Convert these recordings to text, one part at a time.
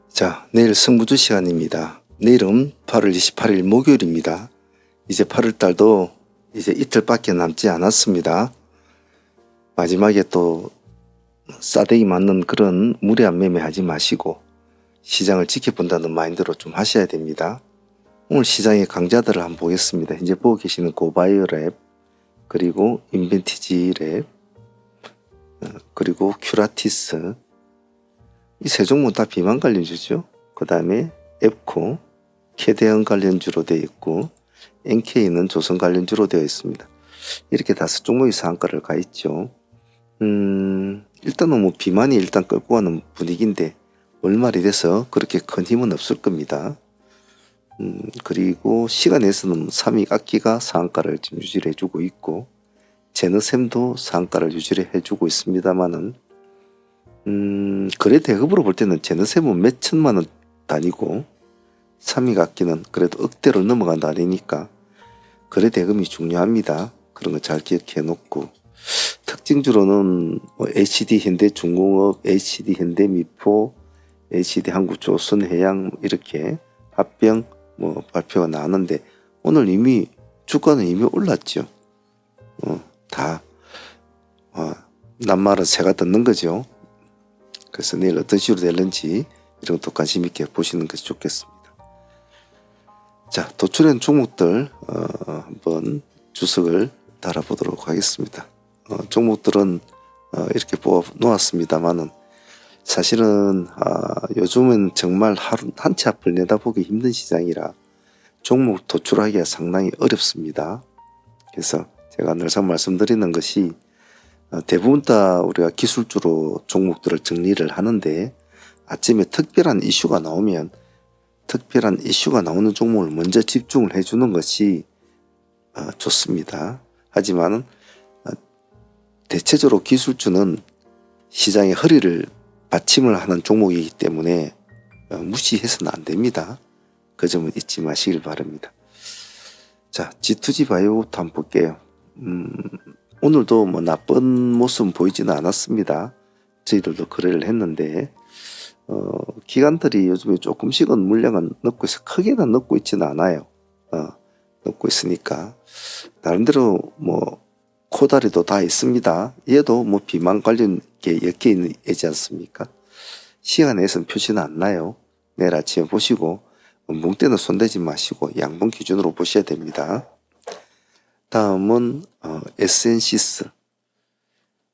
자, 내일 승부주 시간입니다. 내일은 8월 28일 목요일입니다. 이제 8월 달도 이제 이틀밖에 남지 않았습니다. 마지막에 또 싸대기 맞는 그런 무리한 매매 하지 마시고 시장을 지켜본다는 마인드로 좀 하셔야 됩니다. 오늘 시장의 강자들을 한번 보겠습니다. 현재 보고 계시는 고바이오 랩, 그리고 인벤티지 랩, 그리고 큐라티스, 이 세 종목 다 비만 관련주죠. 그 다음에 앱코, 캐대언 관련주로 되어 있고 NK는 조선 관련주로 되어 있습니다. 이렇게 5종목이 상한가를 가 있죠. 일단은 뭐 비만이 일단 끌고 가는 분위기인데 월말이 돼서 그렇게 큰 힘은 없을 겁니다. 그리고 시간에서는 삼익 악기가 상한가를 지금 유지를 해주고 있고 제너셈도 상한가를 유지를 해주고 있습니다만은 거래 대금으로 볼 때는 제너셈은 몇 천만 원 단위고 삼익 악기는 그래도 억대로 넘어간 단위니까 거래 대금이 중요합니다. 그런 거 잘 기억해 놓고 특징주로는 뭐 HD 현대중공업, HD 현대미포, HD 한국조선해양 이렇게 합병 뭐 발표가 나왔는데 오늘 이미 주가는 이미 올랐죠. 낱말은 새가 뜯는 거죠. 그래서 내일 어떤 식으로 될는지 이런 것도 관심 있게 보시는 것이 좋겠습니다. 자, 도출한 종목들 한번 주석을 달아보도록 하겠습니다. 종목들은 이렇게 뽑아 놓았습니다만은 사실은 요즘은 정말 하루 한 치 앞을 내다보기 힘든 시장이라 종목 도출하기가 상당히 어렵습니다. 그래서 제가 늘상 말씀드리는 것이 대부분 다 우리가 기술주로 종목들을 정리를 하는데 아침에 특별한 이슈가 나오면 특별한 이슈가 나오는 종목을 먼저 집중을 해주는 것이 좋습니다. 하지만 대체적으로 기술주는 시장의 허리를 받침을 하는 종목이기 때문에 무시해서는 안 됩니다. 그 점은 잊지 마시길 바랍니다. 자, G2G 바이오부터 한번 볼게요. 오늘도 뭐 나쁜 모습은 보이지는 않았습니다. 저희들도 거래를 했는데 기관들이 요즘에 조금씩은 물량은 넣고 있어 크게는 넣고 있지는 않아요. 넣고 있으니까 나름대로 뭐 코다리도 다 있습니다. 얘도 뭐 비만 관련 게 엮여 있지 않습니까? 시간에서는 표시는 안 나요. 내일 아침에 보시고 뭉때는 손대지 마시고 양봉 기준으로 보셔야 됩니다. 다음은 에센시스.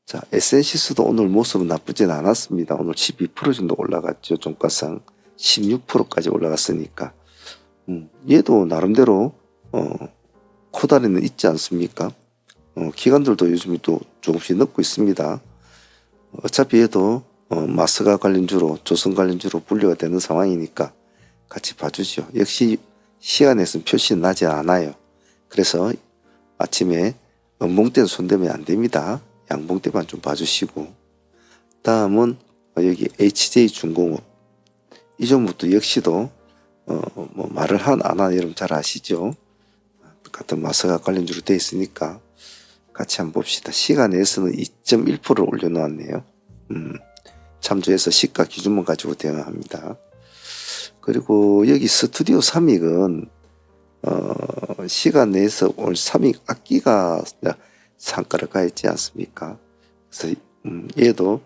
자, 에센시스도 오늘 모습은 나쁘진 않았습니다. 오늘 12% 정도 올라갔죠. 종가상 16%까지 올라갔으니까 얘도 나름대로 코다리는 있지 않습니까? 기관들도 요즘 또 조금씩 넣고 있습니다. 어차피 얘도 마스가 관련주로 조선 관련주로 분류가 되는 상황이니까 같이 봐주죠. 역시 시간에서는 표시는 나지 않아요. 그래서 아침에 음봉대는 손대면 안 됩니다. 양봉대만 좀 봐주시고 다음은 여기 HJ중공업 이 종목도 역시도 뭐 말을 안 하나 여러분 잘 아시죠? 같은 마스가 관련주로 되어 있으니까 같이 한번 봅시다. 시간에서는 2.1%를 올려놓았네요. 참조해서 시가 기준만 가지고 대응합니다. 그리고 여기 스튜디오 삼익은 시간 내에서 오늘 삼익 악기가 상가를 가 있지 않습니까? 그래서 얘도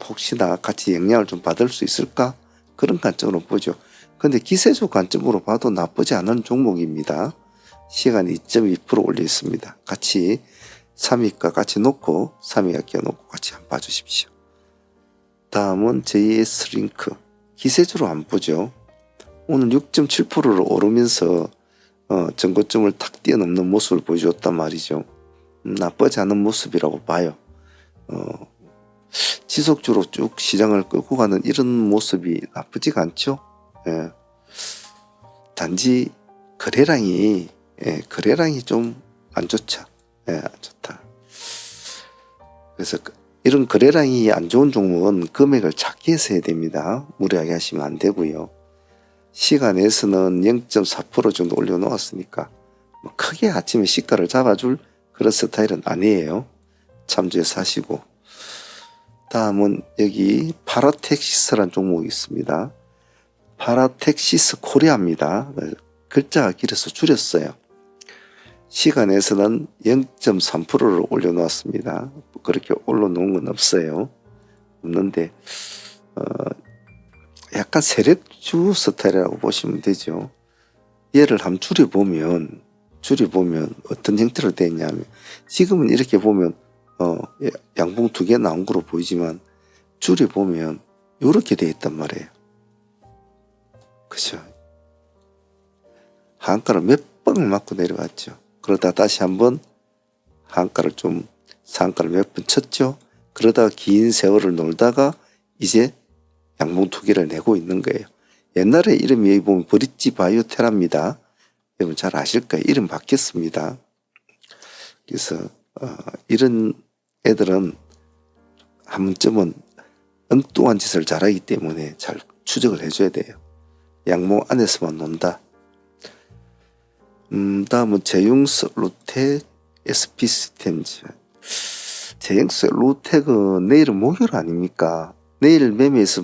혹시나 같이 영향을 좀 받을 수 있을까? 그런 관점으로 보죠. 근데 기세적 관점으로 봐도 나쁘지 않은 종목입니다. 시간 2.2% 올려 있습니다. 같이 삼익과 같이 놓고 삼익 악기와 놓고 같이 한번 봐주십시오. 다음은 JS링크 기세적으로 한번 보죠. 오늘 6.7%를 오르면서 전고점을 탁 뛰어넘는 모습을 보여줬단 말이죠. 나쁘지 않은 모습이라고 봐요. 지속적으로 쭉 시장을 끌고 가는 이런 모습이 나쁘지가 않죠. 예. 단지 거래량이 좀 안 좋죠. 안 좋다. 그래서 이런 거래량이 안 좋은 종목은 금액을 작게 해서 해야 됩니다. 무리하게 하시면 안 되고요. 시간에서는 0.4% 정도 올려놓았으니까 뭐 크게 아침에 시가를 잡아줄 그런 스타일은 아니에요. 참조해서 하시고 다음은 여기 파라텍시스라는 종목이 있습니다. 파라텍시스 코리아입니다. 글자가 길어서 줄였어요. 시간에서는 0.3%를 올려놓았습니다. 그렇게 올려놓은 건 없어요. 없는데 약간 세력주 스타일이라고 보시면 되죠. 얘를 한번 줄여보면 어떤 형태로 되어 있냐면, 지금은 이렇게 보면 양봉 두 개 나온 거로 보이지만 줄여보면 이렇게 되어 있단 말이에요. 그죠? 한가를 몇 번을 맞고 내려갔죠. 그러다 다시 한번 한가를 좀 상가를 몇 번 쳤죠. 그러다가 긴 세월을 놀다가 이제 양봉 두 개를 내고 있는 거예요. 옛날에 이름이 여기 보면 브릿지 바이오테라입니다. 여러분 잘 아실 거예요. 이름 바뀌었습니다. 그래서 이런 애들은 한 번쯤은 엉뚱한 짓을 잘하기 때문에 잘 추적을 해줘야 돼요. 양봉 안에서만 논다. 다음은 제융스 로텍 SP 시스템즈. 제융스 로텍은 내일은 목요일 아닙니까? 내일 매매에서,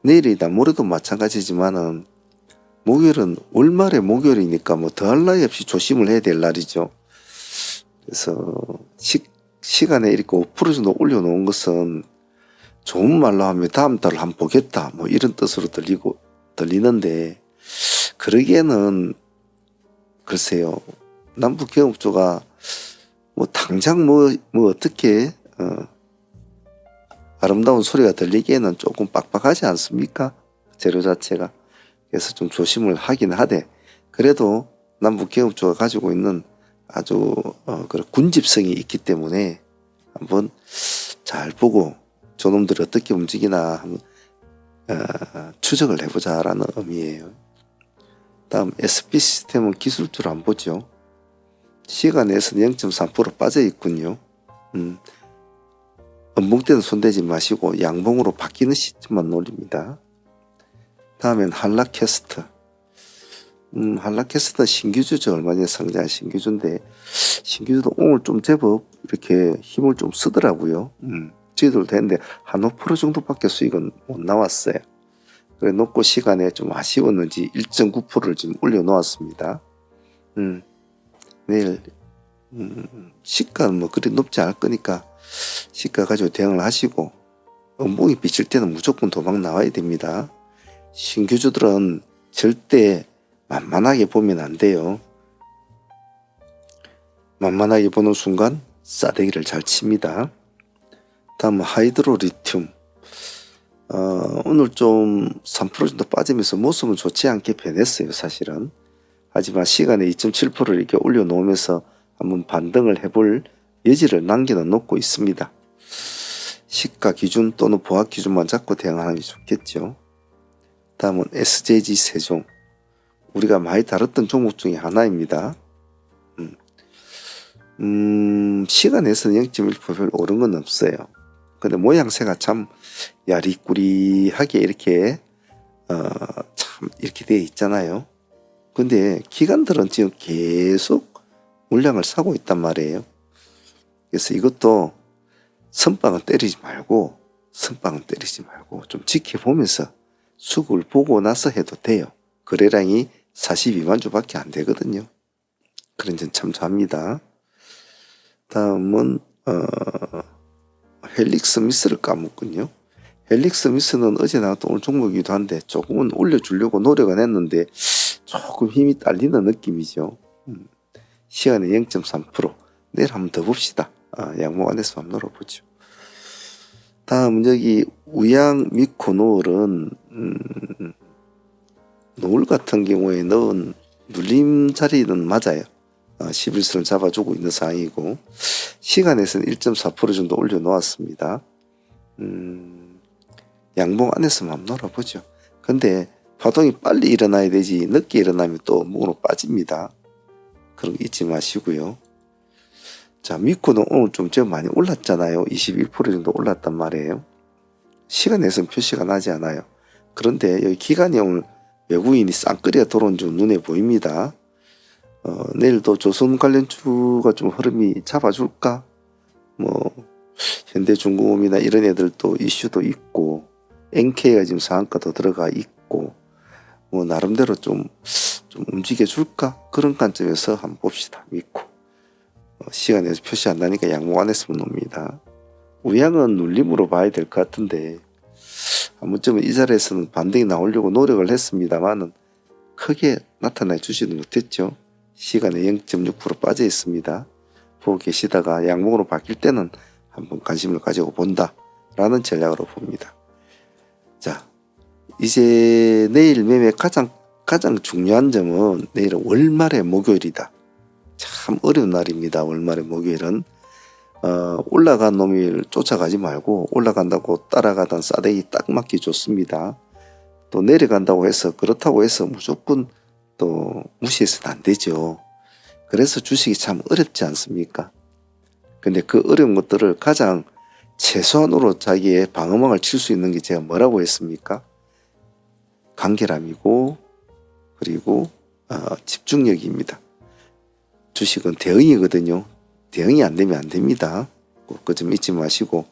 내일이다 모레도 마찬가지지만은 목요일은 월말에 목요일이니까 뭐 더할 나위 없이 조심을 해야 될 날이죠. 그래서 시간에 이렇게 5% 정도 올려놓은 것은 좋은 말로 하면 다음 달을 한번 보겠다 뭐 이런 뜻으로 들리는데, 그러기에는 글쎄요, 남북경협조가 뭐 당장 뭐 어떻게 아름다운 소리가 들리기에는 조금 빡빡하지 않습니까? 재료 자체가. 그래서 좀 조심을 하긴 하되, 그래도 남북경협조가 가지고 있는 아주 그런 군집성이 있기 때문에 한번 잘 보고 저놈들이 어떻게 움직이나 한번 추적을 해보자라는 의미예요. 다음 SP 시스템은 기술주를 안 보죠. 시간에서는 0.3% 빠져 있군요. 음봉 때는 손대지 마시고 양봉으로 바뀌는 시점만 노립니다. 다음엔 한라캐스트. 한라캐스트는 신규주죠. 얼마 전에 상장한 신규주인데, 신규주도 오늘 좀 제법 이렇게 힘을 좀 쓰더라고요. 저희들도 되는데 한 5% 정도밖에 수익은 못 나왔어요. 그래 놓고 시간에 좀 아쉬웠는지 1.9%를 지금 올려놓았습니다. 내일 시가는 뭐 그리 높지 않을 거니까 시가 가지고 대응을 하시고, 음봉이 비칠 때는 무조건 도망 나와야 됩니다. 신규주들은 절대 만만하게 보면 안 돼요. 만만하게 보는 순간 싸대기를 잘 칩니다. 다음은 하이드로리튬. 오늘 좀 3% 정도 빠지면서 모습은 좋지 않게 변했어요, 사실은. 하지만 시간에 2.7%를 이렇게 올려놓으면서 한번 반등을 해볼 여지를 남겨놓고 있습니다. 시가 기준 또는 보합 기준만 잡고 대응하는 게 좋겠죠. 다음은 SJG 세종. 우리가 많이 다뤘던 종목 중에 하나입니다. 시간에서는 0.1% 오른 건 없어요. 근데 모양새가 참 야리꾸리하게 이렇게 참 이렇게 되어 있잖아요. 근데 기관들은 지금 계속 물량을 사고 있단 말이에요. 그래서 이것도 선빵은 때리지 말고 좀 지켜보면서 수급을 보고 나서 해도 돼요. 거래량이 42만 주밖에 안 되거든요. 그런 점 참조합니다. 다음은 헬릭스 미스를 까먹군요. 헬릭스 미스는 어제 나왔던 오늘 종목이기도 한데 조금은 올려주려고 노력은 했는데 조금 힘이 딸리는 느낌이죠. 시간에 0.3%. 내일 한번 더 봅시다. 양목 안에서 한번 놀아보죠. 다음 여기 우양 미코 노을은 노을 같은 경우에 넣은 눌림 자리는 맞아요. 11선을 잡아주고 있는 상황이고, 시간에서는 1.4% 정도 올려놓았습니다. 양봉 안에서만 한번 놀아보죠. 근데 파동이 빨리 일어나야 되지 늦게 일어나면 또 목으로 빠집니다. 그런 거 잊지 마시고요. 자, 미코는 오늘 좀 제법 많이 올랐잖아요. 21% 정도 올랐단 말이에요. 시간에서는 표시가 나지 않아요. 그런데 여기 기간이 오늘 외국인이 쌍끌이가 들어온 줄 눈에 보입니다. 내일도 조선 관련주가 좀 흐름이 잡아줄까? 뭐 현대중공업이나 이런 애들도 이슈도 있고 NK가 지금 상한가도 들어가 있고 뭐 나름대로 좀 움직여 줄까 그런 관점에서 한번 봅시다. 믿고 시간에서 표시 안 나니까 양목 안 했으면 놉니다. 우량은 눌림으로 봐야 될 것 같은데 한 번쯤은 이 자리에서는 반등이 나오려고 노력을 했습니다만은 크게 나타나 주지는 못했죠. 시간에 0.6% 빠져 있습니다. 보고 계시다가 양목으로 바뀔 때는 한번 관심을 가지고 본다 라는 전략으로 봅니다. 자, 이제 내일 매매 가장 중요한 점은 내일은 월말의 목요일이다. 참 어려운 날입니다. 월말의 목요일은 올라간 놈을 쫓아가지 말고 올라간다고 따라가던 싸대기 딱 맞기 좋습니다. 또 내려간다고 해서 그렇다고 해서 무조건 또 무시해서는 안 되죠. 그래서 주식이 참 어렵지 않습니까? 근데 그 어려운 것들을 가장 최소한으로 자기의 방어막을 칠 수 있는 게 제가 뭐라고 했습니까? 간결함이고 그리고 집중력입니다. 주식은 대응이거든요. 대응이 안 되면 안 됩니다. 꼭 그 점 잊지 마시고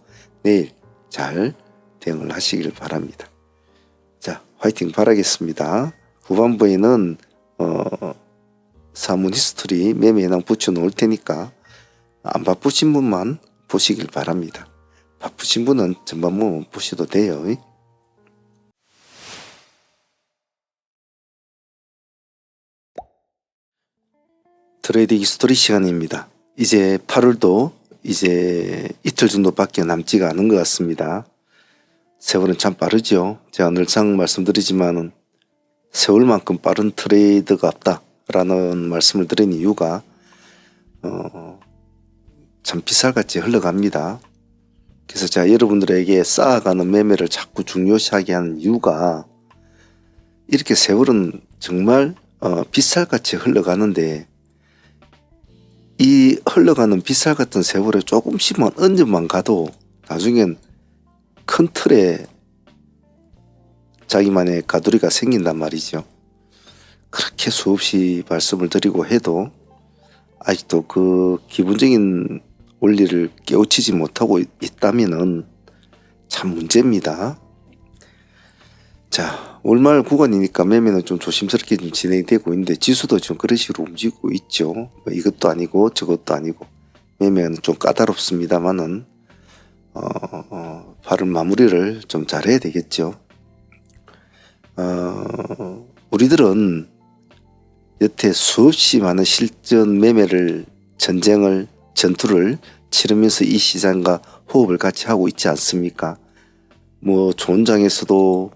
내일 잘 대응을 하시길 바랍니다. 자, 화이팅 바라겠습니다. 후반부에는 사문 히스토리 매매 해당 붙여 놓을 테니까 안 바쁘신 분만 보시길 바랍니다. 바쁘신 분은 전반 부분 보셔도 돼요. 트레이딩 히스토리 시간입니다. 이제 8월도 이제 이틀 정도밖에 남지가 않은 것 같습니다. 세월은 참 빠르죠. 제가 늘상 말씀드리지만은 세월만큼 빠른 트레이드가 없다라는 말씀을 드린 이유가 참 빗살같이 흘러갑니다. 그래서 제가 여러분들에게 쌓아가는 매매를 자꾸 중요시하게 하는 이유가 이렇게 세월은 정말 빗살같이 흘러가는데 이 흘러가는 빗살 같은 세월에 조금씩만 언제만 가도 나중엔 큰 틀에 자기만의 가두리가 생긴단 말이죠. 그렇게 수없이 말씀을 드리고 해도 아직도 그 기본적인 원리를 깨우치지 못하고 있다면은 참 문제입니다. 자, 월말 구간이니까 매매는 좀 조심스럽게 좀 진행되고 있는데 지수도 좀 그런 식으로 움직이고 있죠. 뭐 이것도 아니고 저것도 아니고 매매는 좀 까다롭습니다만은 바른 마무리를 좀 잘해야 되겠죠. 우리들은 여태 수없이 많은 실전 매매를 전투를 치르면서 이 시장과 호흡을 같이 하고 있지 않습니까? 뭐 좋은 장에서도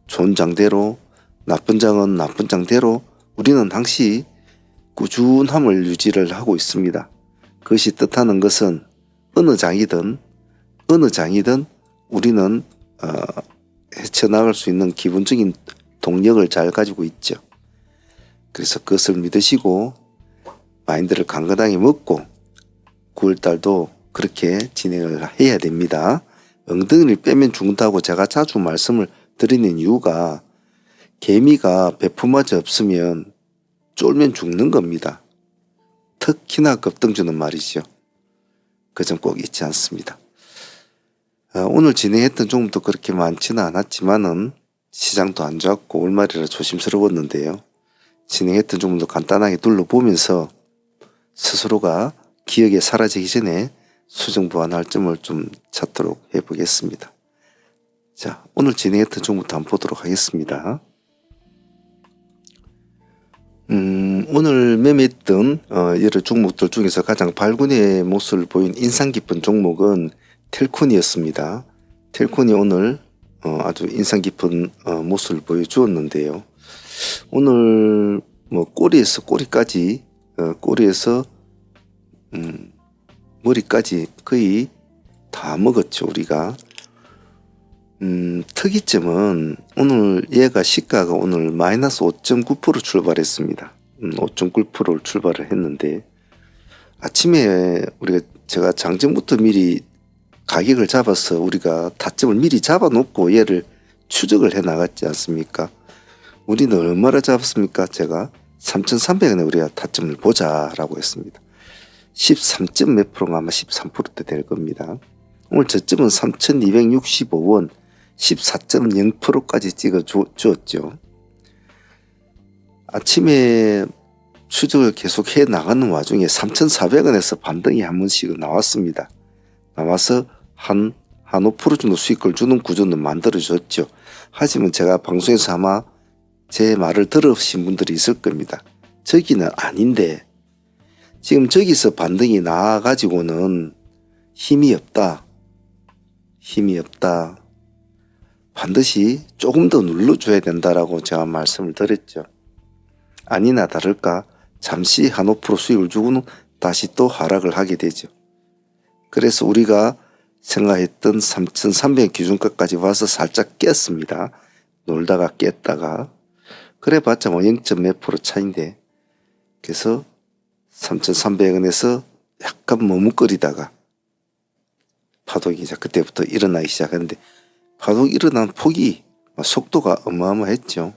좋은 장대로 나쁜 장은 나쁜 장대로 우리는 항시 꾸준함을 유지를 하고 있습니다. 그것이 뜻하는 것은 어느 장이든 우리는 헤쳐나갈 수 있는 기본적인 동력을 잘 가지고 있죠. 그래서 그것을 믿으시고 마인드를 강건하게 먹고 9월달도 그렇게 진행을 해야 됩니다. 엉덩이를 빼면 죽는다고 제가 자주 말씀을 드리는 이유가 개미가 배품마저 없으면 쫄면 죽는 겁니다. 특히나 급등주는 말이죠. 그 점 꼭 잊지 않습니다. 오늘 진행했던 종목도 그렇게 많지는 않았지만은 시장도 안 좋았고 월말이라 조심스러웠는데요. 진행했던 종목도 간단하게 둘러보면서 스스로가 기억에 사라지기 전에 수정 보완할 점을 좀 찾도록 해보겠습니다. 자, 오늘 진행했던 종목부터 한번 보도록 하겠습니다. 오늘 매매했던 여러 종목들 중에서 가장 발군의 모습을 보인 인상 깊은 종목은 텔콘이었습니다. 텔콘이 오늘 아주 인상 깊은 모습을 보여주었는데요. 오늘 뭐 꼬리에서 꼬리까지 꼬리에서 머리까지 거의 다 먹었죠. 우리가 특이점은 오늘 얘가 시가가 오늘 마이너스 5.9% 출발했습니다. 5.9%를 출발을 했는데 아침에 제가 장전부터 미리 가격을 잡아서 우리가 타점을 미리 잡아놓고 얘를 추적을 해 나갔지 않습니까? 우리는 얼마나 잡았습니까? 제가 3,300원에 우리가 타점을 보자라고 했습니다. 13점 몇 프로가 아마 13%대 될 겁니다. 오늘 저점은 3,265원 14.0%까지 찍어 주었죠. 아침에 추적을 계속 해 나가는 와중에 3,400원에서 반등이 한 번씩 나왔습니다. 나와서 한 5% 정도 수익을 주는 구조는 만들어졌죠. 하지만 제가 방송에서 아마 제 말을 들으신 분들이 있을 겁니다. 저기는 아닌데 지금 저기서 반등이 나와가지고는 힘이 없다. 반드시 조금 더 눌러줘야 된다라고 제가 말씀을 드렸죠. 아니나 다를까 잠시 한 5% 수익을 주고는 다시 또 하락을 하게 되죠. 그래서 우리가 생각했던 3,300 기준가까지 와서 살짝 깼습니다. 놀다가 깼다가 그래봤자 0. 몇 프로 차인데 그래서 3,300원에서 약간 머뭇거리다가 파동이 이제 그때부터 일어나기 시작했는데 파동 일어난 폭이 속도가 어마어마했죠.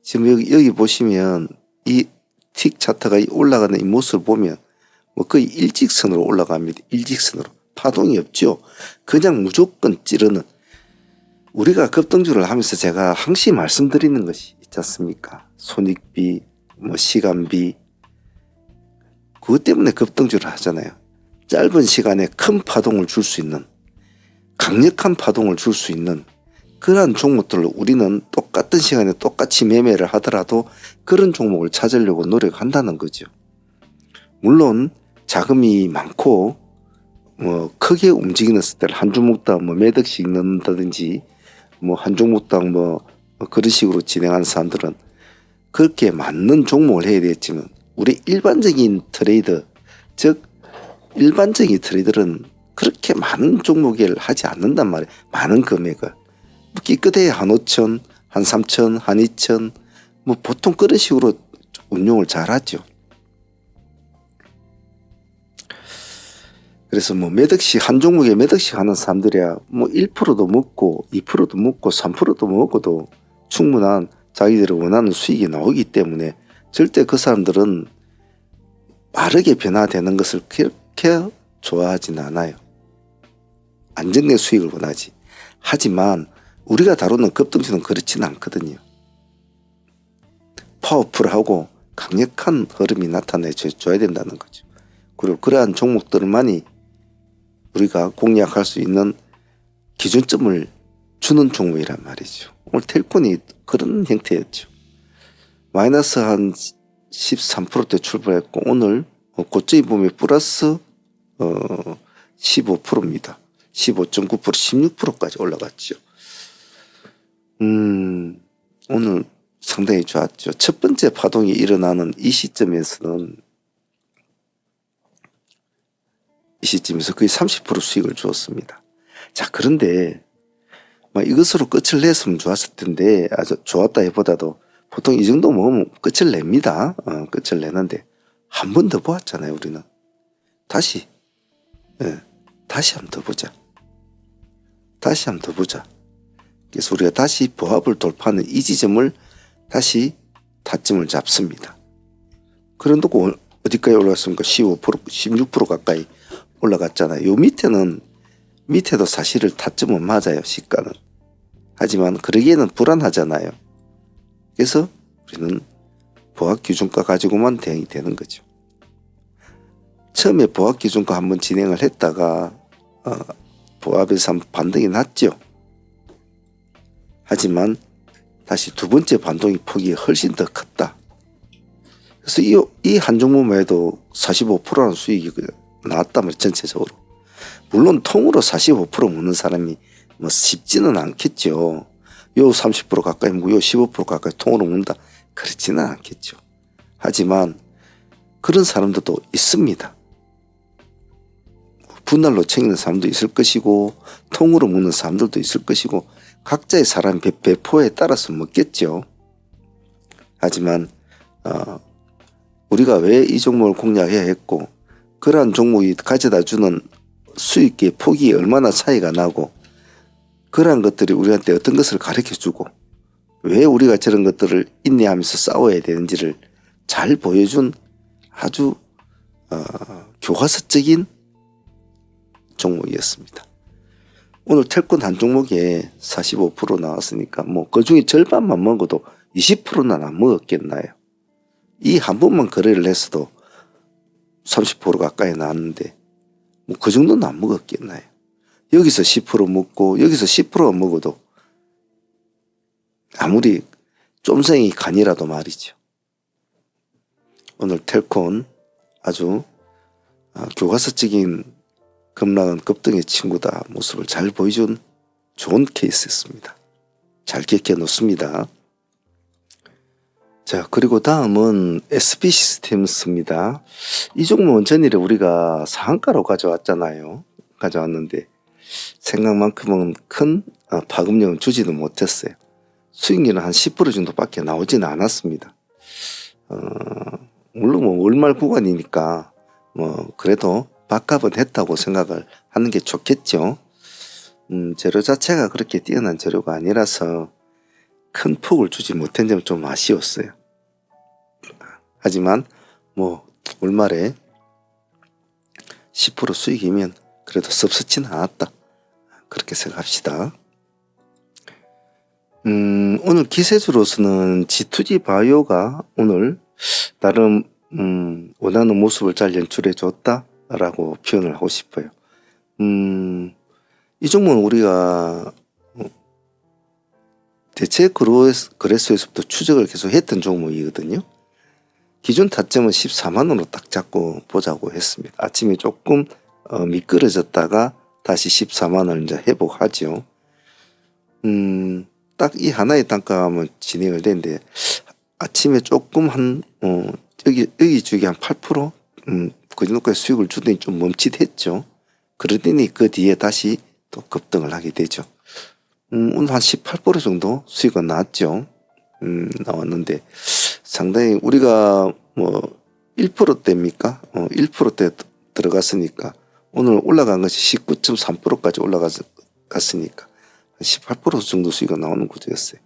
지금 여기 보시면 이 틱 차트가 올라가는 이 모습을 보면 뭐 거의 일직선으로 올라갑니다. 일직선으로. 파동이 없죠. 그냥 무조건 찌르는. 우리가 급등주를 하면서 제가 항상 말씀드리는 것이 있지 않습니까? 손익비, 뭐 시간비. 그것 때문에 급등주를 하잖아요. 짧은 시간에 큰 파동을 줄 수 있는, 강력한 파동을 줄 수 있는 그러한 종목들로 우리는 똑같은 시간에 똑같이 매매를 하더라도 그런 종목을 찾으려고 노력한다는 거죠. 물론 자금이 많고 뭐 크게 움직이는 스타일 한 종목당 뭐 몇 억씩 넣는다든지 뭐 한 종목당 뭐 그런 식으로 진행하는 사람들은 그렇게 맞는 종목을 해야 되겠지만 우리 일반적인 트레이더 즉 일반적인 트레이더는 그렇게 많은 종목을 하지 않는단 말이에요. 많은 금액을 끼끗해야 한 5천, 한 3천, 한 2천 뭐 보통 그런 식으로 운용을 잘 하죠. 그래서 뭐 몇 억씩 한 종목에 몇 억씩 하는 사람들이야 뭐 1%도 먹고 2%도 먹고 3%도 먹어도 충분한 자기들이 원하는 수익이 나오기 때문에 절대 그 사람들은 빠르게 변화되는 것을 그렇게 좋아하진 않아요. 안정된 수익을 원하지. 하지만 우리가 다루는 급등주는 그렇지는 않거든요. 파워풀하고 강력한 흐름이 나타내줘야 된다는 거죠. 그리고 그러한 종목들만이 우리가 공략할 수 있는 기준점을 주는 종목이란 말이죠. 오늘 텔콘이 그런 형태였죠. 마이너스 한 13%대 출발했고 오늘 고점이 보면 플러스 15%입니다. 15.9% 16%까지 올라갔죠. 오늘 상당히 좋았죠. 첫 번째 파동이 일어나는 이 시점에서 거의 30% 수익을 주었습니다. 자, 그런데 이것으로 끝을 냈으면 좋았을 텐데 아주 좋았다기보다도 보통 이 정도 먹으면 끝을 냅니다. 끝을 내는데 한 번 더 보았잖아요. 우리는 다시 한번 더 보자. 그래서 우리가 다시 보합을 돌파하는 이 지점을 다시 타점을 잡습니다. 그런데 어디까지 올라갔습니까? 15%, 16% 가까이 올라갔잖아요. 요 밑에도 사실은 타점은 맞아요. 시가는. 하지만 그러기에는 불안하잖아요. 그래서 우리는 보합 기준가 가지고만 대응이 되는 거죠. 처음에 보합 기준가 한번 진행을 했다가 보합에서 한번 반등이 났죠. 하지만 다시 두 번째 반동의 폭이 훨씬 더 컸다. 그래서 이 한 종목만 해도 45%라는 수익이 나왔단 말이에요. 전체적으로. 물론 통으로 45% 먹는 사람이 뭐 쉽지는 않겠죠. 요 30% 가까이 먹고 요 15% 가까이 통으로 먹는다. 그렇지는 않겠죠. 하지만 그런 사람들도 있습니다. 분할로 챙기는 사람도 있을 것이고 통으로 먹는 사람들도 있을 것이고 각자의 사람 배포에 따라서 먹겠죠. 하지만 우리가 왜 이 종목을 공략해야 했고 그러한 종목이 가져다 주는 수익의 폭이 얼마나 차이가 나고 그러한 것들이 우리한테 어떤 것을 가르쳐주고 왜 우리가 저런 것들을 인내하면서 싸워야 되는지를 잘 보여준 아주 교과서적인 종목이었습니다. 오늘 텔콘 한 종목에 45% 나왔으니까 뭐 그중에 절반만 먹어도 20%는 안 먹었겠나요? 이 한 번만 거래를 했어도 30% 가까이 나왔는데 뭐 그 정도는 안 먹었겠나요? 여기서 10% 먹고 여기서 10%만 먹어도 아무리 쫌생이 간이라도 말이죠. 오늘 텔콘 아주 교과서적인 급락은 급등의 친구다 모습을 잘 보여준 좋은 케이스였습니다. 잘 기억해 놓습니다. 자, 그리고 다음은 SB 시스템스입니다. 이 종목은 전일에 우리가 상한가로 가져왔잖아요. 가져왔는데 생각만큼은 큰 파급력은 주지는 못했어요. 수익률은 한 10% 정도밖에 나오지는 않았습니다. 물론 뭐 월말 구간이니까 뭐 그래도 밥값은 했다고 생각을 하는 게 좋겠죠. 재료 자체가 그렇게 뛰어난 재료가 아니라서 큰 폭을 주지 못한 점은 좀 아쉬웠어요. 하지만 뭐 월말에 10% 수익이면 그래도 섭섭지는 않았다. 그렇게 생각합시다. 오늘 기세주로서는 G2G 바이오가 오늘 나름 원하는 모습을 잘 연출해 줬다라고 표현을 하고 싶어요. 이 종목은 우리가 대체 거래소에서부터 추적을 계속 했던 종목이거든요. 기존 타점은 14만원으로 딱 잡고 보자고 했습니다. 아침에 조금 미끄러졌다가 다시 14만원을 이제 회복하죠. 딱 이 하나의 단가만 진행을 되는데 아침에 조금 여기 주기 한 8%? 그 정도까지 수익을 주더니 좀 멈칫했죠. 그러더니 그 뒤에 다시 또 급등을 하게 되죠. 오늘 한 18% 정도 수익은 나왔죠. 나왔는데 상당히 우리가 뭐 1%대입니까? 1%대 들어갔으니까 오늘 올라간 것이 19.3%까지 올라갔으니까 18% 정도 수익이 나오는 구조였어요.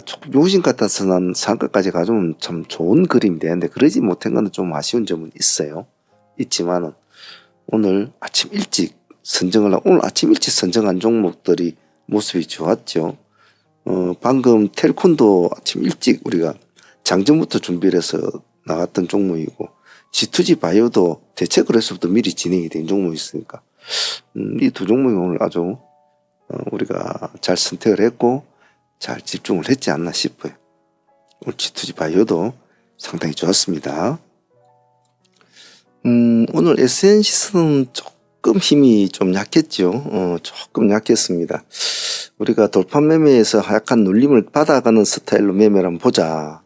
조금 요신 같아서 난 상가까지 가져오면 참 좋은 그림이 되는데 그러지 못한 건 좀 아쉬운 점은 있어요. 있지만은 오늘 아침 일찍 오늘 아침 일찍 선정한 종목들이 모습이 좋았죠. 방금 텔콘도 아침 일찍 우리가 장전부터 준비를 해서 나갔던 종목이고 G2G 바이오도 대체 거래소부터 미리 진행이 된 종목이 있으니까 이 두 종목이 오늘 아주 우리가 잘 선택을 했고 잘 집중을 했지 않나 싶어요. 오늘 G2G 바이오도 상당히 좋았습니다. 오늘 SNC는 조금 힘이 좀 약했죠. 조금 약했습니다. 우리가 돌판 매매에서 약간 눌림을 받아가는 스타일로 매매를 한번 보자.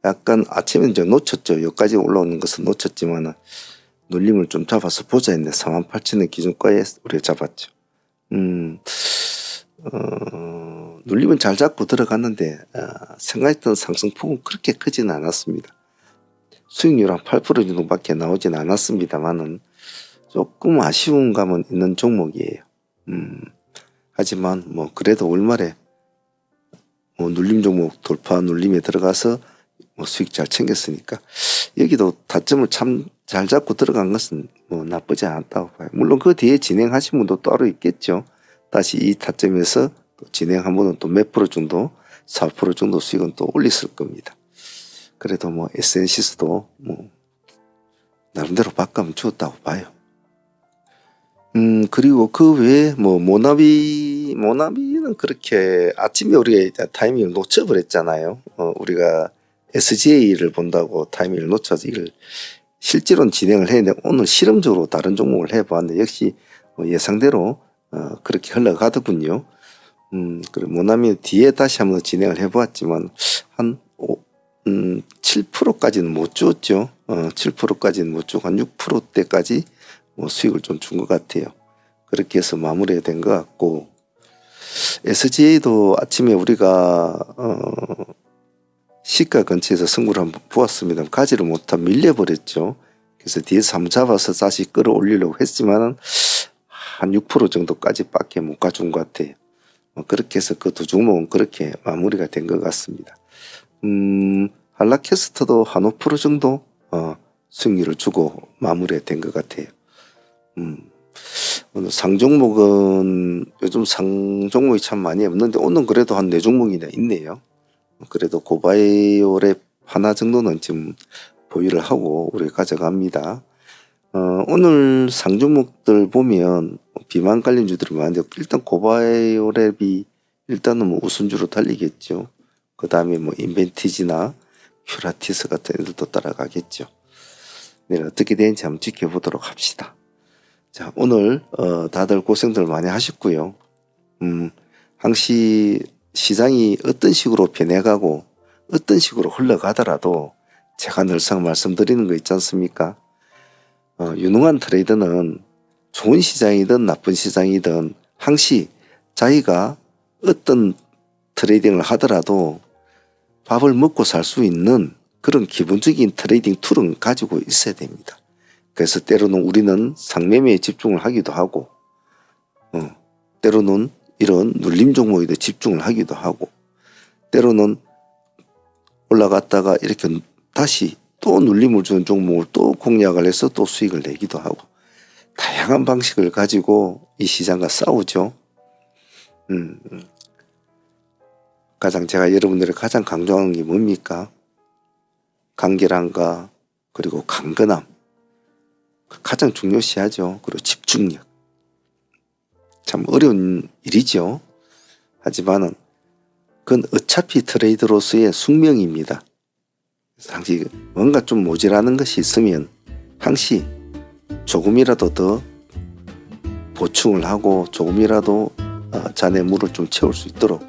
약간 아침에 이제 놓쳤죠. 여기까지 올라오는 것은 놓쳤지만 눌림을 좀 잡아서 보자 했는데 48,000원 기준가에 우리가 잡았죠. 눌림은 잘 잡고 들어갔는데 생각했던 상승폭은 그렇게 크지는 않았습니다. 수익률 한 8% 정도밖에 나오진 않았습니다만은 조금 아쉬운 감은 있는 종목이에요. 하지만 뭐 그래도 월말에 뭐 눌림 종목 돌파 눌림에 들어가서 뭐 수익 잘 챙겼으니까 여기도 타점을 참 잘 잡고 들어간 것은 뭐 나쁘지 않았다고 봐요. 물론 그 뒤에 진행하신 분도 따로 있겠죠. 다시 이 타점에서 또 진행한 분은 또 몇 프로 정도 4% 정도 수익은 또 올렸을 겁니다. 그래도 뭐 SNC도 뭐 나름대로 밥값은 주었다고 봐요. 그리고 그 외에 뭐 모나비는 그렇게 아침에 우리가 타이밍을 놓쳐버렸잖아요. 우리가 SGA를 본다고 타이밍을 놓쳐서 이걸 실제로는 진행을 했는데 오늘 실험적으로 다른 종목을 해봤는데 역시 뭐 예상대로 그렇게 흘러가더군요. 그리고 모나미 뒤에 다시 한번 진행을 해보았지만 한 7%까지는 못 주었죠. 7%까지는 못 주고 한 6%대까지 뭐 수익을 좀 준 것 같아요. 그렇게 해서 마무리가 된 것 같고 SGA도 아침에 우리가 시가 근처에서 승부를 한번 보았습니다. 가지를 못하고 밀려버렸죠. 그래서 뒤에서 한번 잡아서 다시 끌어올리려고 했지만 한 6% 정도까지 밖에 못 가준 것 같아요. 그렇게 해서 그 두 종목은 그렇게 마무리가 된 것 같습니다. 한라캐스터도 한 5% 정도 승리를 주고 마무리된 것 같아요. 오늘 상 종목은 요즘 상 종목이 참 많이 없는데 오늘 그래도 한 4종목이나 있네요. 그래도 고바이오랩 하나 정도는 지금 보유를 하고 우리가 가져갑니다. 오늘 상 종목들 보면 비만 관련주들이 많은데 일단 고바이오랩이 일단은 뭐 우선주로 달리겠죠. 그 다음에 뭐 인벤티지나 큐라티스 같은 애들도 따라가겠죠. 내일 어떻게 되는지 한번 지켜보도록 합시다. 자, 오늘 다들 고생들 많이 하셨고요. 항시 시장이 어떤 식으로 변해가고 어떤 식으로 흘러가더라도 제가 늘상 말씀드리는 거 있지 않습니까? 유능한 트레이더는 좋은 시장이든 나쁜 시장이든 항시 자기가 어떤 트레이딩을 하더라도 밥을 먹고 살 수 있는 그런 기본적인 트레이딩 툴은 가지고 있어야 됩니다. 그래서 때로는 우리는 상매매에 집중을 하기도 하고 때로는 이런 눌림 종목에도 집중을 하기도 하고 때로는 올라갔다가 이렇게 다시 또 눌림을 주는 종목을 또 공략을 해서 또 수익을 내기도 하고 다양한 방식을 가지고 이 시장과 싸우죠. 제가 여러분들이 가장 강조하는 게 뭡니까? 간결함과 그리고 강건함 가장 중요시하죠. 그리고 집중력. 참 어려운 일이죠. 하지만은 그건 어차피 트레이더로서의 숙명입니다. 그래서 항시 뭔가 좀 모자라는 것이 있으면 항시 조금이라도 더 보충을 하고 조금이라도 잔의 물을 좀 채울 수 있도록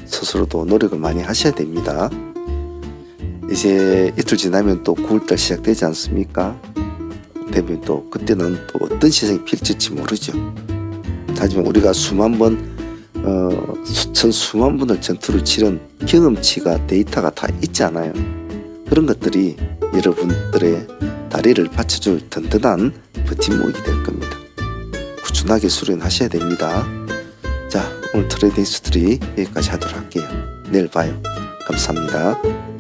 스스로도 노력을 많이 하셔야 됩니다. 이제 이틀 지나면 또 9월달 시작되지 않습니까? 되면 또 그때는 또 어떤 시장이 펼칠지 모르죠. 하지만 우리가 수만 번 수만 번을 전투를 치른 경험치가 데이터가 다 있잖아요. 그런 것들이 여러분들의 다리를 받쳐줄 든든한 버팀목이 될 겁니다. 꾸준하게 수련하셔야 됩니다. 자, 오늘 트레이딩 스토리 여기까지 하도록 할게요. 내일 봐요. 감사합니다.